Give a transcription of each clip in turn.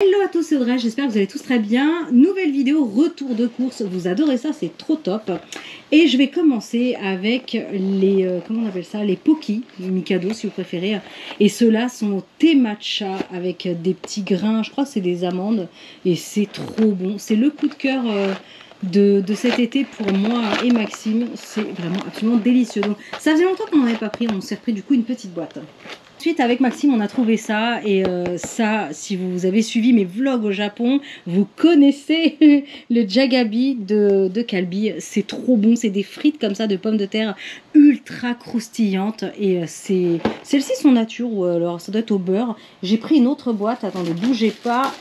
Hello à tous, c'est Audrey, j'espère que vous allez tous très bien. Nouvelle vidéo, retour de course, vous adorez ça, c'est trop top. Et je vais commencer avec les, comment on appelle ça, les Pocky, Mikado si vous préférez. Et ceux-là sont au thé matcha avec des petits grains, je crois que c'est des amandes. Et c'est trop bon, c'est le coup de cœur de cet été pour moi et Maxime. C'est vraiment absolument délicieux. Donc ça faisait longtemps qu'on n'en avait pas pris, on s'est repris du coup une petite boîte. Ensuite, avec Maxime, on a trouvé ça. Et ça, si vous avez suivi mes vlogs au Japon, vous connaissez le jagabi de Calbee. C'est trop bon. C'est des frites comme ça de pommes de terre ultra croustillantes. Et celles-ci sont nature ou alors ça doit être au beurre. J'ai pris une autre boîte. Attendez, bougez pas.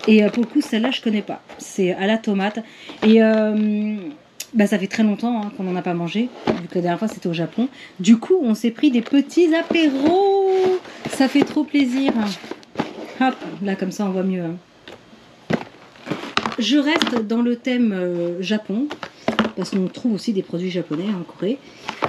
Et pour le coup, celle-là, je connais pas. C'est à la tomate. Et bah, ça fait très longtemps qu'on n'en a pas mangé, vu que la dernière fois c'était au Japon. Du coup, on s'est pris des petits apéros. Ça fait trop plaisir. Hop, là comme ça on voit mieux. Je reste dans le thème Japon, parce qu'on trouve aussi des produits japonais en Corée,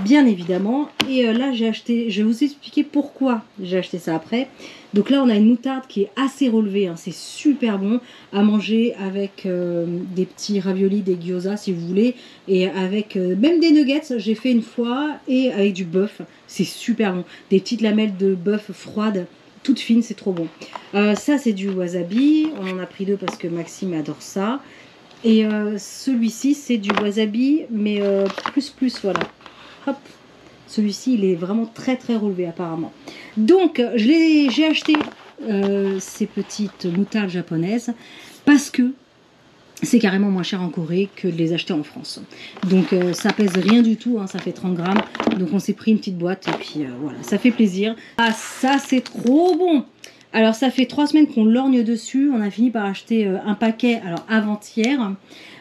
bien évidemment. Et là j'ai acheté, je vais vous expliquer pourquoi j'ai acheté ça après. Donc là on a une moutarde qui est assez relevée, c'est super bon à manger avec des petits raviolis, des gyoza si vous voulez, et avec même des nuggets, j'ai fait une fois, et avec du bœuf, c'est super bon. Des petites lamelles de bœuf froides, toutes fines, c'est trop bon. Ça c'est du wasabi, on en a pris deux parce que Maxime adore ça. Et celui-ci c'est du wasabi, mais plus, voilà. Hop. Celui-ci, il est vraiment très relevé apparemment. Donc, j'ai acheté ces petites moutardes japonaises parce que c'est carrément moins cher en Corée que de les acheter en France. Donc, ça pèse rien du tout, ça fait 30 grammes. Donc, on s'est pris une petite boîte et puis voilà, ça fait plaisir. Ah, ça, c'est trop bon! Alors, ça fait 3 semaines qu'on lorgne dessus. On a fini par acheter un paquet, alors avant-hier.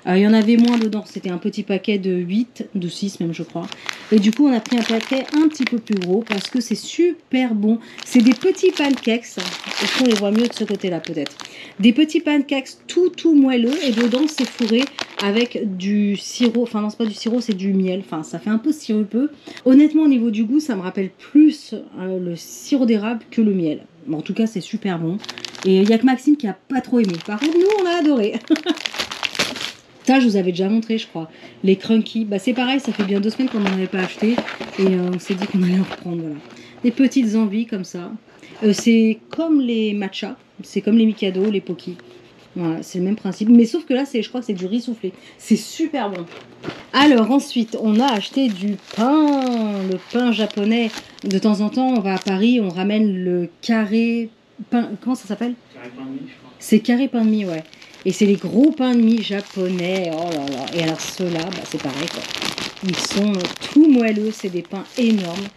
Il y en avait moins dedans, c'était un petit paquet de 8, de 6 même je crois. Et du coup on a pris un paquet un petit peu plus gros parce que c'est super bon. C'est des petits pancakes, est-ce qu'on les voit mieux de ce côté là peut-être. Des petits pancakes tout moelleux et dedans c'est fourré avec du sirop, enfin non c'est pas du sirop c'est du miel, enfin ça fait un peu sirupeux. Honnêtement au niveau du goût ça me rappelle plus le sirop d'érable que le miel. Bon, en tout cas c'est super bon. Et il n'y a que Maxime qui a pas trop aimé. Par contre nous on a adoré. Ça, je vous avais déjà montré, je crois. Les Crunky, bah, c'est pareil, ça fait bien 2 semaines qu'on n'en avait pas acheté. Et on s'est dit qu'on allait en reprendre, voilà. Des petites envies comme ça. C'est comme les matchas, c'est comme les Mikado, les Pocky. Voilà, c'est le même principe. Mais sauf que là, je crois que c'est du riz soufflé. C'est super bon. Alors ensuite, on a acheté du pain. Le pain japonais. De temps en temps, on va à Paris, on ramène le carré pain. Comment ça s'appelle? Carré pain de mie, je crois. C'est carré pain de mie, ouais. Et c'est les gros pains de mie japonais. Oh là là. Et alors ceux-là, bah, c'est pareil quoi. Ils sont tout moelleux. C'est des pains énormes.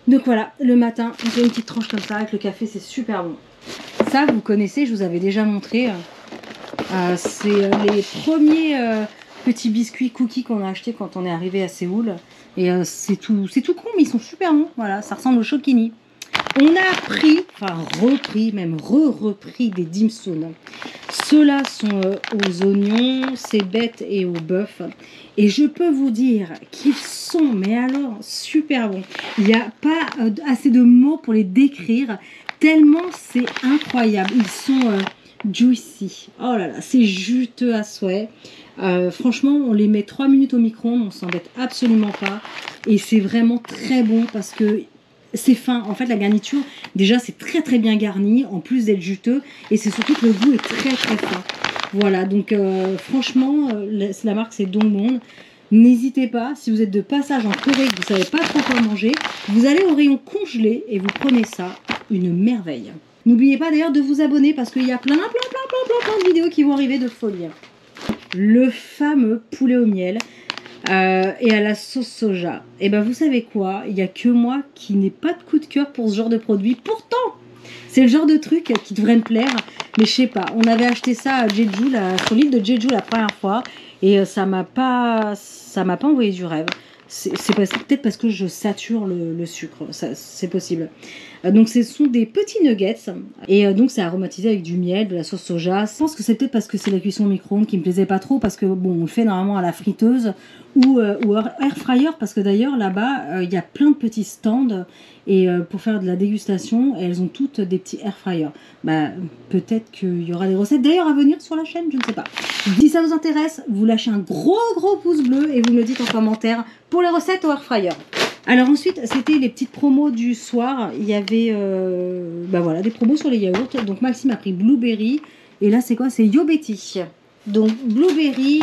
Donc voilà, le matin, on fait une petite tranche comme ça avec le café. C'est super bon. Ça, vous connaissez, je vous avais déjà montré. C'est les premiers petits biscuits cookies qu'on a achetés quand on est arrivé à Séoul. Et c'est tout con, mais ils sont super bons. Voilà, ça ressemble au Chokini. On a pris, enfin repris, même repris des dim sum. Ceux-là sont aux oignons, cébettes et au bœuf. Et je peux vous dire qu'ils sont, mais alors, super bons. Il n'y a pas assez de mots pour les décrire, tellement c'est incroyable. Ils sont juicy. Oh là là, c'est juteux à souhait. Franchement, on les met 3 minutes au micro-ondes, on s'embête absolument pas. Et c'est vraiment très bon parce que c'est fin. En fait, la garniture, déjà, c'est très bien garni, en plus d'être juteux. Et c'est surtout que le goût est très fin. Voilà, donc franchement, la marque, c'est Dongmon. N'hésitez pas, si vous êtes de passage en Corée, que vous savez pas trop quoi manger, vous allez au rayon congelé et vous prenez ça, une merveille. N'oubliez pas d'ailleurs de vous abonner parce qu'il y a plein de vidéos qui vont arriver de folie. Le fameux poulet au miel. Et à la sauce soja. Et ben vous savez quoi, il n'y a que moi qui n'ai pas de coup de cœur pour ce genre de produit. Pourtant, c'est le genre de truc qui devrait me plaire. Mais je sais pas, on avait acheté ça à Jeju, sur l'île de Jeju la première fois. Et ça m'a pas envoyé du rêve. C'est peut-être parce que je sature le sucre, c'est possible. Donc ce sont des petits nuggets et donc c'est aromatisé avec du miel, de la sauce soja. Je pense que c'est peut-être parce que c'est la cuisson au micro-ondes qui me plaisait pas trop parce que bon, on le fait normalement à la friteuse ou air fryer parce que d'ailleurs là-bas il y a plein de petits stands et pour faire de la dégustation et elles ont toutes des petits air fryers. Bah peut-être qu'il y aura des recettes d'ailleurs à venir sur la chaîne, je ne sais pas. Si ça vous intéresse, vous lâchez un gros pouce bleu et vous me le dites en commentaire pour les recettes au air fryer. Alors ensuite, c'était les petites promos du soir. Il y avait bah voilà, des promos sur les yaourts. Donc Maxime a pris Blueberry. Et là, c'est quoi? C'est Yo Betty. Donc Blueberry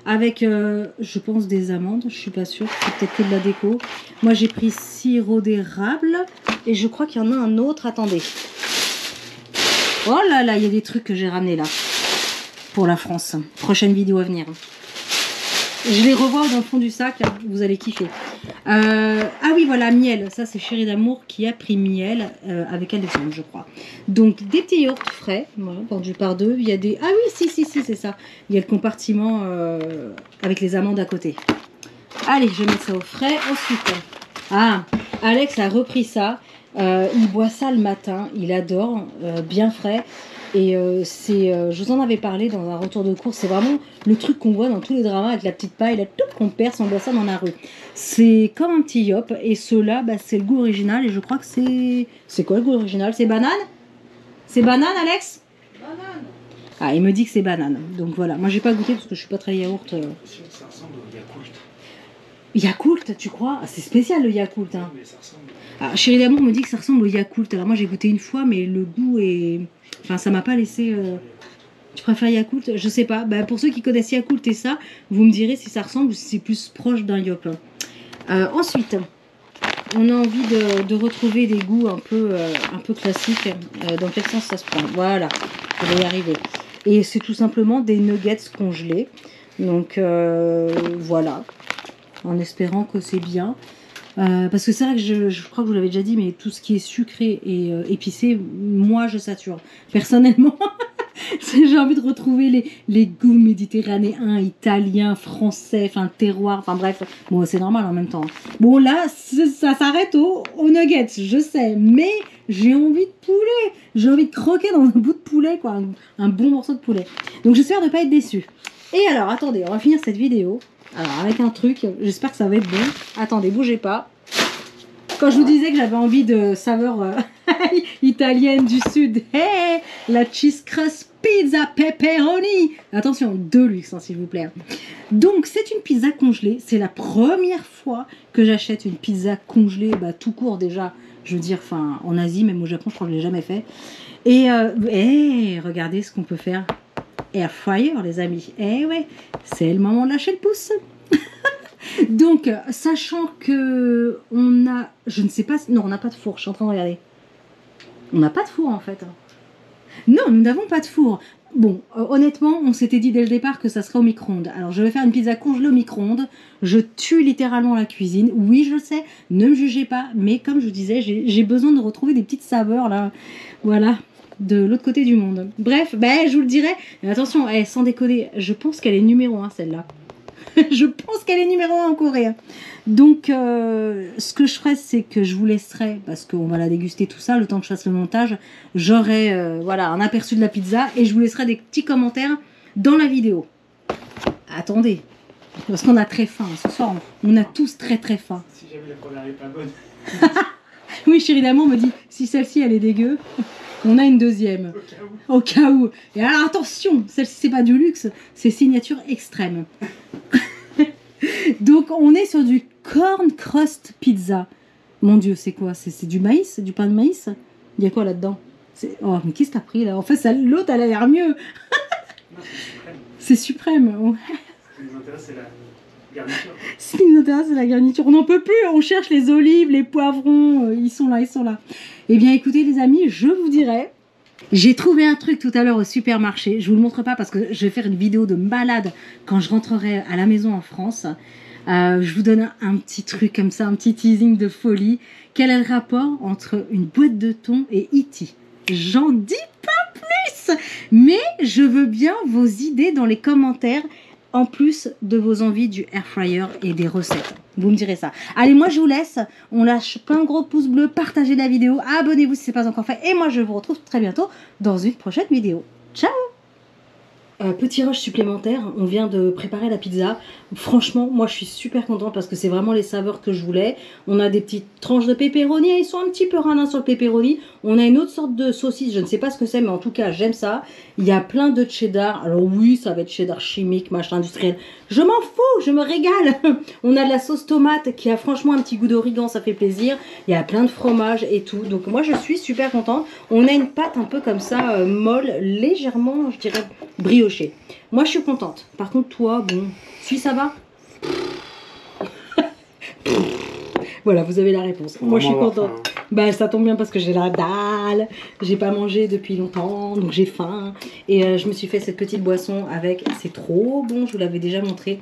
avec, je pense, des amandes. Je suis pas sûre. C'est peut-être que de la déco. Moi, j'ai pris sirop d'érable. Et je crois qu'il y en a un autre. Attendez. Oh là là, il y a des trucs que j'ai ramenés là. Pour la France. Prochaine vidéo à venir. Je les revois dans le fond du sac, vous allez kiffer. Ah oui, voilà, miel. Ça, c'est Chérie d'amour qui a pris miel avec Alexandre, je crois. Donc, des petits yaourts frais, voilà, vendus par deux. Il y a des... Ah oui, si, c'est ça. Il y a le compartiment avec les amandes à côté. Allez, je vais mettre ça au frais. Ensuite, Alex a repris ça. Il boit ça le matin. Il adore, bien frais. Et je vous en avais parlé dans un retour de course, c'est vraiment le truc qu'on voit dans tous les dramas avec la petite paille, là, tout qu'on perce, on boit ça dans la rue. C'est comme un petit yop, et ceux-là, bah, c'est le goût original, et je crois que c'est... C'est quoi le goût original? C'est banane? C'est banane, Alex? Banane. Ah, il me dit que c'est banane, donc voilà. Moi, j'ai pas goûté parce que je suis pas très yaourt. Ça ressemble au Yakult. Yakult, tu crois? C'est spécial le Yakult, hein. Mais ça ressemble. Ah, Chérie d'amour me dit que ça ressemble au Yakult, alors moi j'ai goûté une fois, mais le goût est... Enfin, ça m'a pas laissé... Tu préfères Yakult? Je sais pas. Bah, pour ceux qui connaissent Yakult et ça, vous me direz si ça ressemble ou si c'est plus proche d'un Yop. Ensuite, on a envie de retrouver des goûts un peu classiques. Dans quel sens ça se prend? Voilà, je vais y arriver. Et c'est tout simplement des nuggets congelés. Donc, voilà. En espérant que c'est bien. Parce que c'est vrai que je crois que je vous l'avais déjà dit, mais tout ce qui est sucré et épicé, moi je sature. Personnellement, j'ai envie de retrouver les goûts méditerranéens, italiens, français, enfin terroir, enfin bref. Bon, c'est normal en même temps. Bon, là, ça s'arrête aux nuggets, je sais, mais j'ai envie de poulet. J'ai envie de croquer dans un bout de poulet, quoi, un bon morceau de poulet. Donc j'espère ne pas être déçue. Et alors, attendez, on va finir cette vidéo. Alors, avec un truc, j'espère que ça va être bon. Attendez, bougez pas. Quand je vous disais que j'avais envie de saveur italienne du sud, hey, la cheese crust pizza pepperoni. Attention, de luxe, hein, s'il vous plaît. Donc, c'est une pizza congelée. C'est la première fois que j'achète une pizza congelée, bah, tout court déjà. Je veux dire, enfin, en Asie, même au Japon, je crois que je ne l'ai jamais fait. Et hey, regardez ce qu'on peut faire. Air fryer, les amis. Eh ouais, c'est le moment de lâcher le pouce. Donc, sachant que on a, je ne sais pas, non, on n'a pas de four. Je suis en train de regarder. On n'a pas de four en fait. Non, nous n'avons pas de four. Bon, honnêtement, on s'était dit dès le départ que ça serait au micro-ondes. Alors, je vais faire une pizza congelée au micro-ondes. Je tue littéralement la cuisine. Oui, je sais, ne me jugez pas. Mais comme je vous disais, j'ai besoin de retrouver des petites saveurs là. Voilà. De l'autre côté du monde. Bref, ben, je vous le dirai. Mais attention, sans déconner, je pense qu'elle est numéro 1 celle-là. Je pense qu'elle est numéro 1 en Corée. Donc, ce que je ferai, c'est que je vous laisserai, parce qu'on va la déguster tout ça, le temps que je fasse le montage, j'aurai voilà, un aperçu de la pizza et je vous laisserai des petits commentaires dans la vidéo. Attendez, parce qu'on a très faim ce soir. On a tous très faim. Si jamais la première n'est pas bonne. Oui, Chérie d'amour me dit, si celle-ci elle est dégueu... On a une deuxième. Au cas où. Et alors attention, celle-ci c'est pas du luxe, c'est signature extrême. Donc on est sur du corn crust pizza. Mon Dieu, c'est quoi? C'est du maïs? C'est du pain de maïs? Il y a quoi là-dedans? Oh, mais qu'est-ce que t'as pris là? En fait, l'autre elle a l'air mieux. C'est suprême. Ouais. Ce qui nous intéresse, c'est la garniture. Ce qui nous intéresse, c'est la garniture. On n'en peut plus. On cherche les olives, les poivrons. Ils sont là, ils sont là. Eh bien, écoutez, les amis, je vous dirai. J'ai trouvé un truc tout à l'heure au supermarché. Je vous le montre pas parce que je vais faire une vidéo de malade quand je rentrerai à la maison en France. Je vous donne un petit truc comme ça, un petit teasing de folie. Quel est le rapport entre une boîte de thon et E.T.? J'en dis pas plus. Mais je veux bien vos idées dans les commentaires. En plus de vos envies du air fryer et des recettes. Vous me direz ça. Allez, moi je vous laisse. On lâche plein de gros pouces bleus, partagez la vidéo, abonnez-vous si ce n'est pas encore fait. Et moi je vous retrouve très bientôt dans une prochaine vidéo. Ciao! Petit rush supplémentaire, on vient de préparer la pizza. Franchement, moi je suis super contente parce que c'est vraiment les saveurs que je voulais. On a des petites tranches de pepperoni, ils sont un petit peu radins sur le pepperoni. On a une autre sorte de saucisse, je ne sais pas ce que c'est, mais en tout cas j'aime ça. Il y a plein de cheddar. Alors oui, ça va être cheddar chimique, machin industriel. Je m'en fous, je me régale. On a de la sauce tomate qui a franchement un petit goût d'origan, ça fait plaisir. Il y a plein de fromage et tout. Donc moi je suis super contente. On a une pâte un peu comme ça, molle, légèrement, je dirais, briochée. Moi je suis contente. Par contre toi, bon, si ça va. Voilà, vous avez la réponse. Moi je suis contente. Bah ça tombe bien parce que j'ai la dalle, j'ai pas mangé depuis longtemps, donc j'ai faim. Et je me suis fait cette petite boisson avec, c'est trop bon, je vous l'avais déjà montré.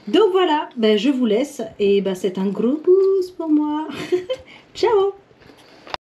Donc voilà, bah, je vous laisse et bah, c'est un gros pouce pour moi. Ciao!